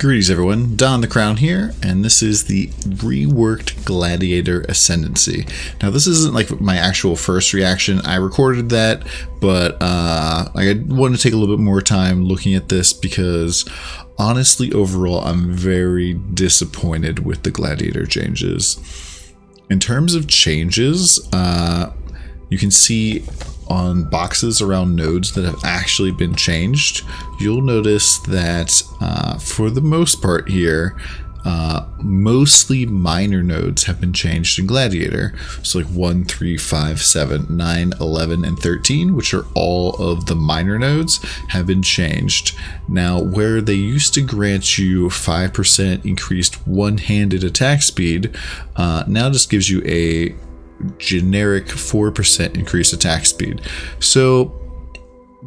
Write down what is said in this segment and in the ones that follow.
Greetings everyone, DonTheCrown here, and this is the reworked Gladiator Ascendancy. Now this isn't like my actual first reaction, I recorded that, but I wanted to take a little bit more time looking at this because honestly overall I'm very disappointed with the Gladiator changes. In terms of changes, you can see on boxes around nodes that have actually been changed, you'll notice that for the most part here, mostly minor nodes have been changed in Gladiator. So like 1, 3, 5, 7, 9, 11, and 13, which are all of the minor nodes, have been changed. Now, where they used to grant you 5% increased one-handed attack speed, now just gives you a generic 4% increased attack speed. So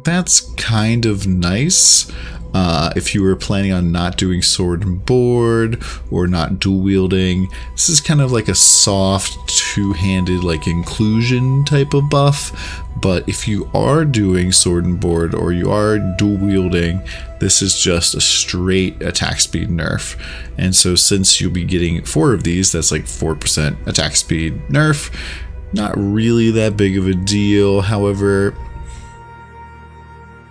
that's kind of nice if you were planning on not doing sword and board or not dual wielding. This is kind of like a soft two-handed like inclusion type of buff, but if you are doing sword and board or you are dual wielding, this is just a straight attack speed nerf. And so since you'll be getting 4 of these, that's like 4% attack speed nerf. Not really that big of a deal. However,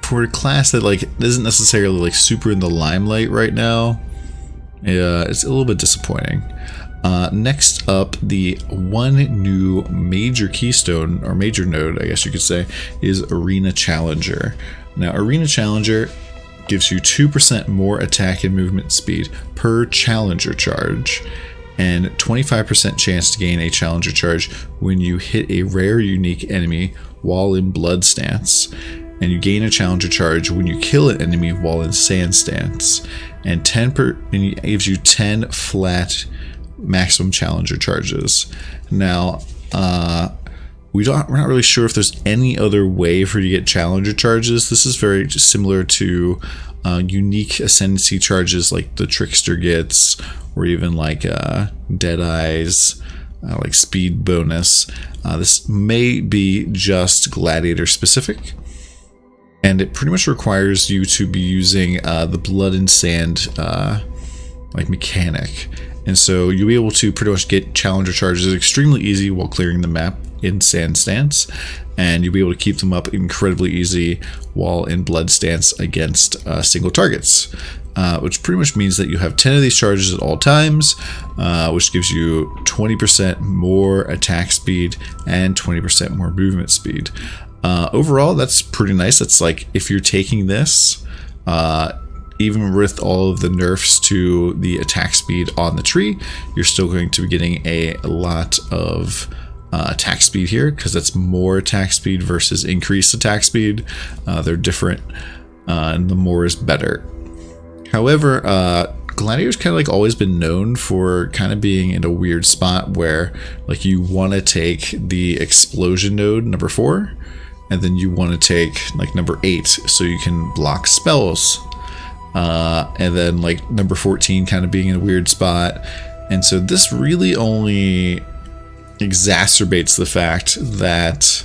for a class that like isn't necessarily like super in the limelight right now, it's a little bit disappointing. Next up, the one new major keystone, or major node I guess you could say, is Arena Challenger. Now Arena Challenger gives you 2% more attack and movement speed per challenger charge, and 25% chance to gain a challenger charge when you hit a rare unique enemy while in blood stance, and you gain a challenger charge when you kill an enemy while in sand stance, and it gives you 10 flat maximum challenger charges. Now we're not really sure if there's any other way for you to get challenger charges. This is very similar to unique ascendancy charges like the Trickster gets, or even like Deadeye's like speed bonus. This may be just Gladiator specific, and it pretty much requires you to be using the blood and sand like mechanic. And so you'll be able to pretty much get challenger charges extremely easy while clearing the map in sand stance, and you'll be able to keep them up incredibly easy while in blood stance against single targets, which pretty much means that you have 10 of these charges at all times, which gives you 20% more attack speed and 20% more movement speed. Overall, that's pretty nice. That's like, if you're taking this, even with all of the nerfs to the attack speed on the tree, you're still going to be getting a lot of attack speed here, because that's more attack speed versus increased attack speed. They're different, and the more is better. However, Gladiator's kind of like always been known for kind of being in a weird spot where like you want to take the explosion node number 4, and then you want to take like number 8 so you can block spells. And then like number 14 kind of being in a weird spot. And so this really only exacerbates the fact that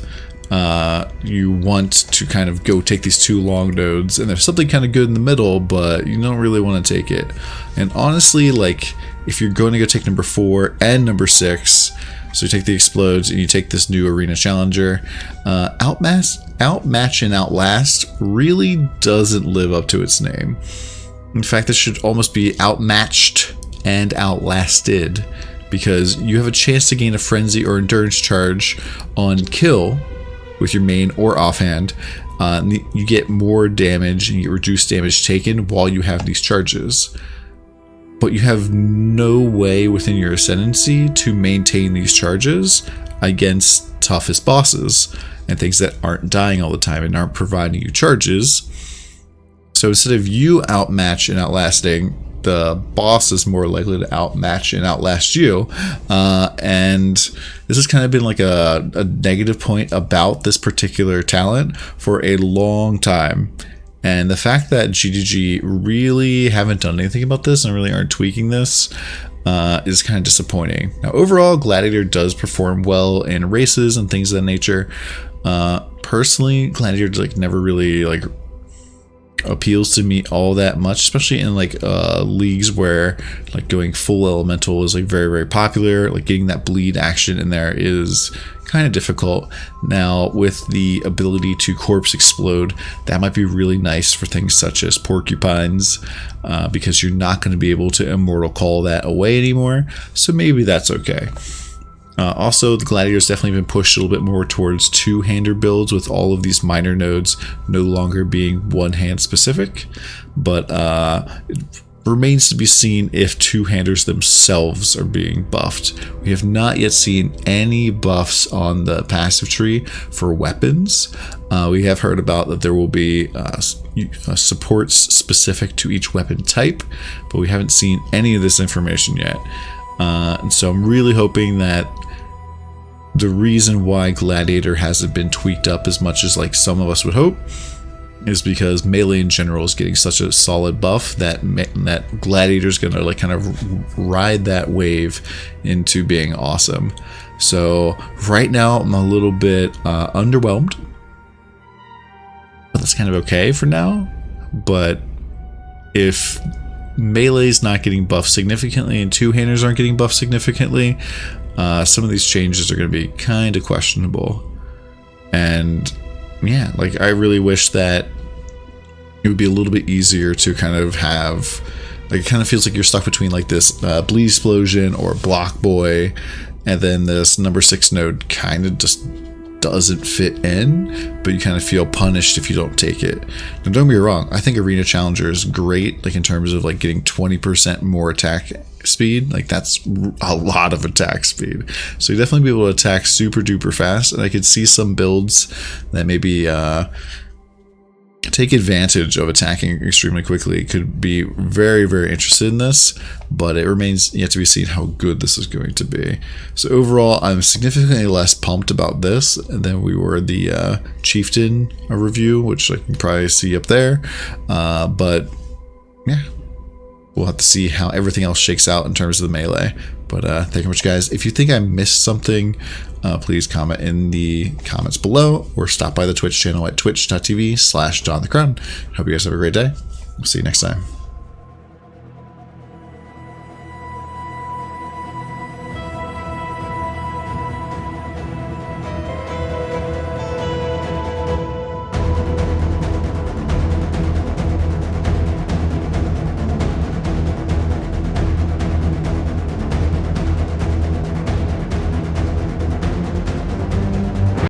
you want to kind of go take these 2 long nodes, and there's something kind of good in the middle, but you don't really want to take it. And honestly, like if you're going to go take number 4 and number 6, so you take the explodes and you take this new Arena Challenger, outmatch and outlast really doesn't live up to its name. In fact, this should almost be outmatched and outlasted, because you have a chance to gain a frenzy or endurance charge on kill with your main or offhand. You get more damage and you get reduced damage taken while you have these charges, but you have no way within your ascendancy to maintain these charges against toughest bosses and things that aren't dying all the time and aren't providing you charges. So instead of you outmatch and outlasting, the boss is more likely to outmatch and outlast you. And this has kind of been like a negative point about this particular talent for a long time. And the fact that GDG really haven't done anything about this and really aren't tweaking this is kind of disappointing. Now overall, Gladiator does perform well in races and things of that nature. Personally, Gladiator like never really like appeals to me all that much, especially in like leagues where like going full elemental is like very, very popular. Like getting that bleed action in there is kind of difficult. Now with the ability to corpse explode, that might be really nice for things such as porcupines, because you're not going to be able to immortal call that away anymore, so maybe that's okay. Also, the Gladiator's definitely been pushed a little bit more towards two-hander builds, with all of these minor nodes no longer being one-hand specific, but it remains to be seen if two-handers themselves are being buffed. We have not yet seen any buffs on the passive tree for weapons. We have heard about that there will be supports specific to each weapon type, but we haven't seen any of this information yet. And so I'm really hoping that the reason why Gladiator hasn't been tweaked up as much as like some of us would hope is because melee in general is getting such a solid buff that Gladiator's gonna like kind of ride that wave into being awesome. So right now I'm a little bit underwhelmed, but that's kind of okay for now. But if melee's not getting buffed significantly and two-handers aren't getting buffed significantly, some of these changes are going to be kind of questionable. And yeah, like I really wish that it would be a little bit easier to kind of have, like, it kind of feels like you're stuck between like this bleed explosion or block boy, and then this number 6 node kind of just doesn't fit in, but you kind of feel punished if you don't take it. Now don't get me wrong, I think Arena Challenger is great, like in terms of like getting 20% more attack speed. Like that's a lot of attack speed, so you definitely be able to attack super duper fast. And I could see some builds that maybe take advantage of attacking extremely quickly could be very, very interested in this, but it remains yet to be seen how good this is going to be. So overall, I'm significantly less pumped about this than we were the Chieftain review, which I can probably see up there. But yeah, we'll have to see how everything else shakes out in terms of the melee. But thank you very much, guys. If you think I missed something, please comment in the comments below, or stop by the Twitch channel at twitch.tv/DonTheCrown. Hope you guys have a great day. We'll see you next time.